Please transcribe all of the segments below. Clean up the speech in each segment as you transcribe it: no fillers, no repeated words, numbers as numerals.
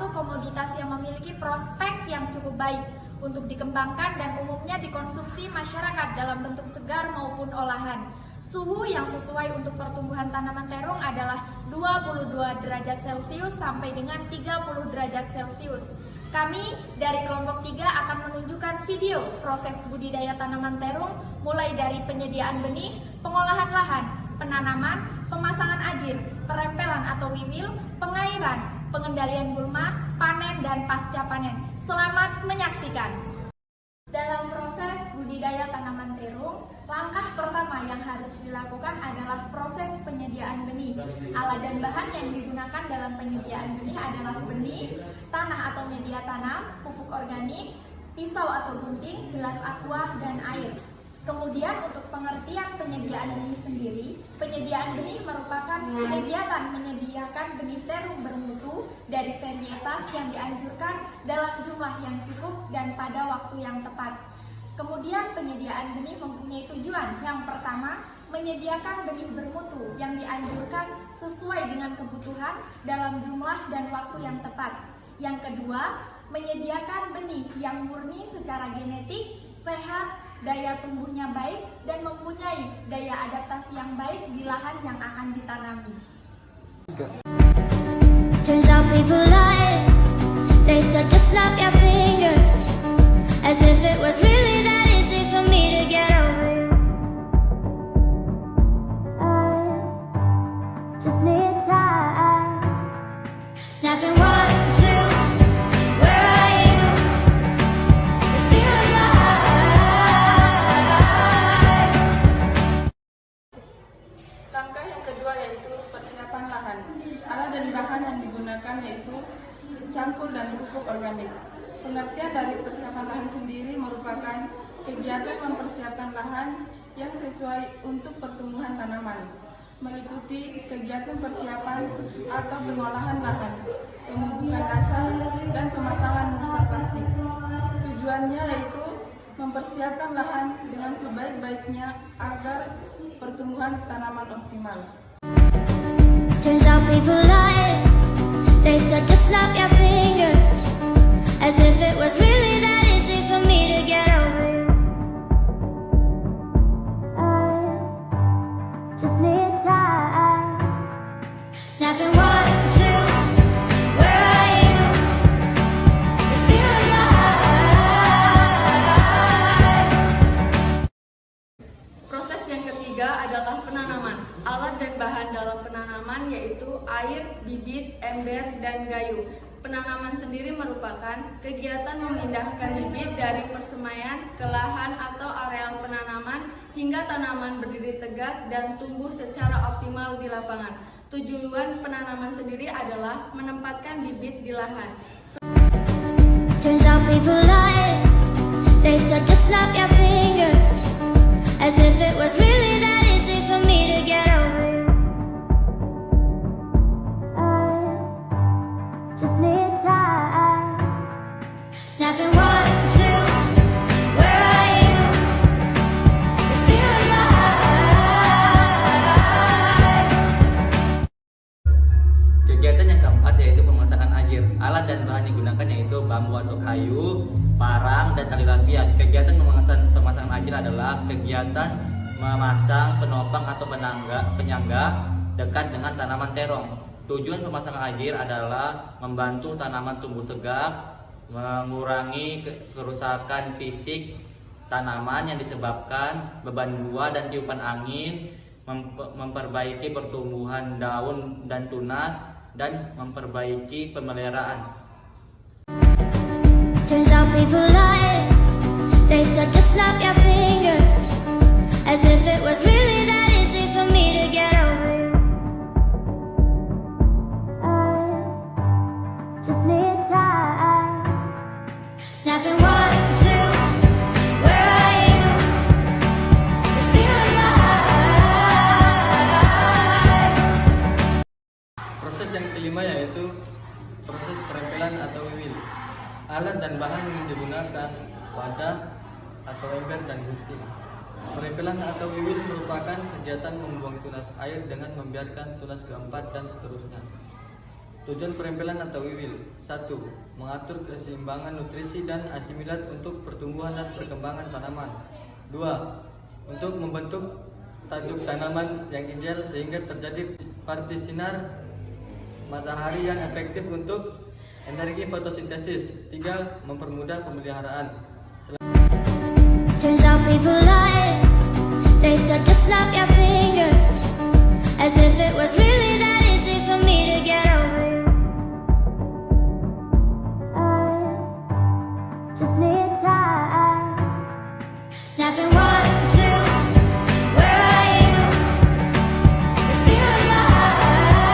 satu komoditas yang memiliki prospek yang cukup baik untuk dikembangkan dan umumnya dikonsumsi masyarakat dalam bentuk segar maupun olahan. Suhu yang sesuai untuk pertumbuhan tanaman terung adalah 22 derajat Celcius sampai dengan 30 derajat Celcius. Kami dari kelompok 3 akan menunjukkan video proses budidaya tanaman terung mulai dari penyediaan benih, pengolahan lahan, penanaman, pemasangan ajir, perempelan atau wiwil, pengairan, pengendalian gulma, panen dan pasca panen. Selamat menyaksikan. Dalam proses budidaya tanaman terung, langkah pertama yang harus dilakukan adalah proses penyediaan benih. Alat dan bahan yang digunakan dalam penyediaan benih adalah benih, tanah atau media tanam, pupuk organik, pisau atau gunting, gelas aqua, dan air. Kemudian untuk pengertian penyediaan benih sendiri, penyediaan benih merupakan kegiatan menyediakan benih terung bermutu dari varietas yang dianjurkan dalam jumlah yang cukup dan pada waktu yang tepat. Kemudian penyediaan benih mempunyai tujuan. Yang pertama, menyediakan benih bermutu yang dianjurkan sesuai dengan kebutuhan dalam jumlah dan waktu yang tepat. Yang kedua, menyediakan benih yang murni secara genetik, sehat, daya tumbuhnya baik, dan mempunyai daya adaptasi yang baik di lahan yang akan ditanami. Turns out people lie. They said just snap your fingers, as if it was really that easy for me to get over you. I just need time. Snapping 1, 2, where are you? It's you and my eyes. Langkah yang kedua yaitu persiapan lahan. Alat dan bahan yang digunakan yaitu cangkul dan pupuk organik. Pengertian dari persiapan lahan sendiri merupakan kegiatan mempersiapkan lahan yang sesuai untuk pertumbuhan tanaman, meliputi kegiatan persiapan atau pengolahan lahan, pembubukan dasar, dan pemasangan mulsa plastik. Tujuannya yaitu mempersiapkan lahan dengan sebaik-baiknya agar pertumbuhan tanaman optimal. Turns out people lie. They said just snap your fingers, as if it was really that easy for me to get over you. I just need time. Snapping 1, 2, where are you? It's you and my eyes. Proses yang ketiga adalah penanaman. Alat dan bahan dalam penanaman yaitu air, bibit, ember, dan gayu. Penanaman sendiri merupakan kegiatan memindahkan bibit dari persemaian ke lahan atau areal penanaman hingga tanaman berdiri tegak dan tumbuh secara optimal di lapangan. Tujuan penanaman sendiri adalah menempatkan bibit di lahan. Turns out people lie. They said just snap your fingers, as if it was really that easy for me to get over you. I just need time. Snapping 1, 2, where are you? It's you and my eyes. Kegiatan yang keempat yaitu pemasangan ajir. Alat dan bahan digunakan yaitu bambu atau kayu, parang, dan tali lapian. Kegiatan pemasangan ajir adalah kegiatan memasang penopang atau penyangga dekat dengan tanaman terong. Tujuan pemasangan ajir adalah membantu tanaman tumbuh tegak, mengurangi kerusakan fisik tanaman yang disebabkan beban buah dan tiupan angin, memperbaiki pertumbuhan daun dan tunas, dan memperbaiki pemeliharaan. Turns out people lie. They said just snap your fingers, as if it was really that easy for me to get over you. I just need time. Snapping 1, 2, where are you? It's you and my eyes. Proses yang kelima yaitu proses perempelan atau wiwil. Alat dan bahan yang digunakan wadah atau ember dan gunting. Perempelan atau wiwil merupakan kegiatan membuang tunas air dengan membiarkan tunas keempat dan seterusnya. Tujuan perempelan atau wiwil. 1. Mengatur keseimbangan nutrisi dan asimilat untuk pertumbuhan dan perkembangan tanaman. 2. Untuk membentuk tajuk tanaman yang ideal sehingga terjadi partisi sinar matahari yang efektif untuk energi fotosintesis. 3. Mempermudah pemeliharaan. Turns out people lie. They said just snap your fingers, as if it was really that easy for me to get over you. I just need time. Snapping 1, 2. Where are you? The tear in my eye.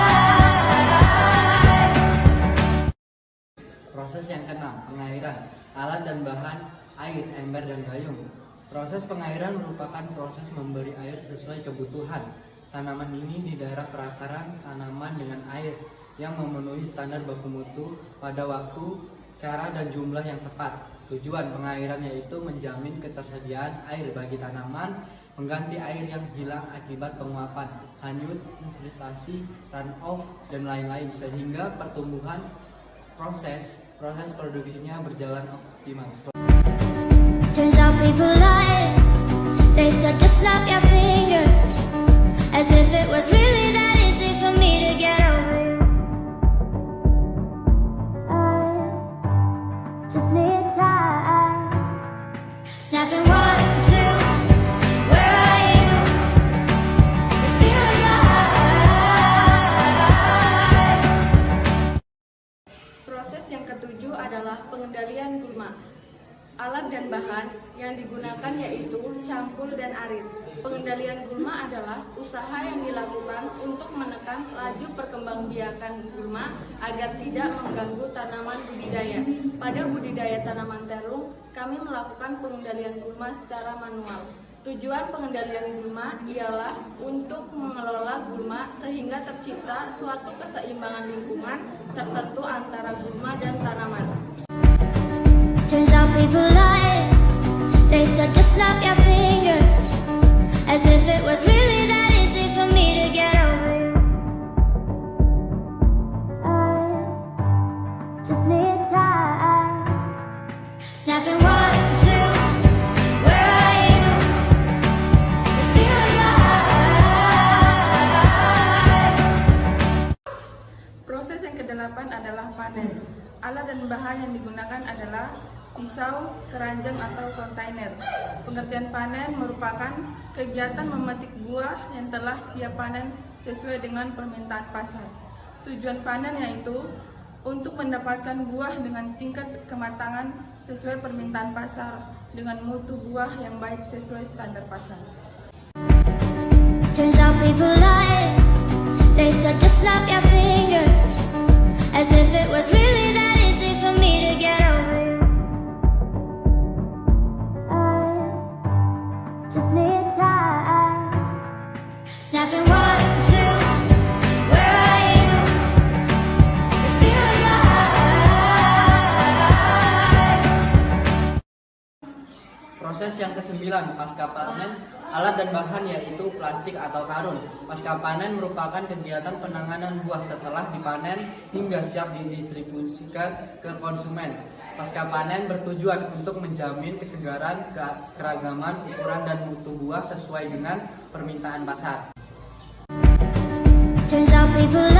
Proses yang keenam, pengairan. Alat dan bahan: air, ember, dan gayung. Proses pengairan merupakan proses memberi air sesuai kebutuhan tanaman ini di daerah perakaran tanaman dengan air yang memenuhi standar baku mutu pada waktu, cara, dan jumlah yang tepat. Tujuan pengairan yaitu menjamin ketersediaan air bagi tanaman, mengganti air yang hilang akibat penguapan, hanyut, infiltrasi, run off, dan lain-lain sehingga pertumbuhan proses produksinya berjalan optimal. Turns out people lie. They said just snap your fingers, as if it was really that easy for me to get over you. I just need time. Snapping 1, 2. Where are you? The tear in my eye. Proses yang ketujuh adalah pengendalian gulma. Alat dan bahan yang digunakan yaitu cangkul dan arit. Pengendalian gulma adalah usaha yang dilakukan untuk menekan laju perkembangbiakan gulma agar tidak mengganggu tanaman budidaya. Pada budidaya tanaman terung, kami melakukan pengendalian gulma secara manual. Tujuan pengendalian gulma ialah untuk mengelola gulma sehingga tercipta suatu keseimbangan lingkungan tertentu antara gulma dan tanaman. Turns out people lie. They said just snap your fingers, as if it was really that easy for me to get over you. I just need time. Snapping 1, 2. Where are you? The tear in my eye. Proses yang ke-8 adalah panen. Alat dan bahan yang digunakan adalah pisau, keranjang, atau kontainer. Pengertian panen merupakan kegiatan memetik buah yang telah siap panen sesuai dengan permintaan pasar. Tujuan panen yaitu untuk mendapatkan buah dengan tingkat kematangan sesuai permintaan pasar dengan mutu buah yang baik sesuai standar pasar. Turns out people lie. They said just snap your fingers, as if it was really that easy for me to get over you. I just need time. Snapping 1, 2. Where are you? The tear in my eye. Proses yang ke-9, pasca panen. Alat dan bahan yaitu plastik atau karung. Pasca panen merupakan kegiatan penanganan buah setelah dipanen hingga siap didistribusikan ke konsumen. Pasca panen bertujuan untuk menjamin kesegaran, keragaman, ukuran, dan mutu buah sesuai dengan permintaan pasar. Turns out people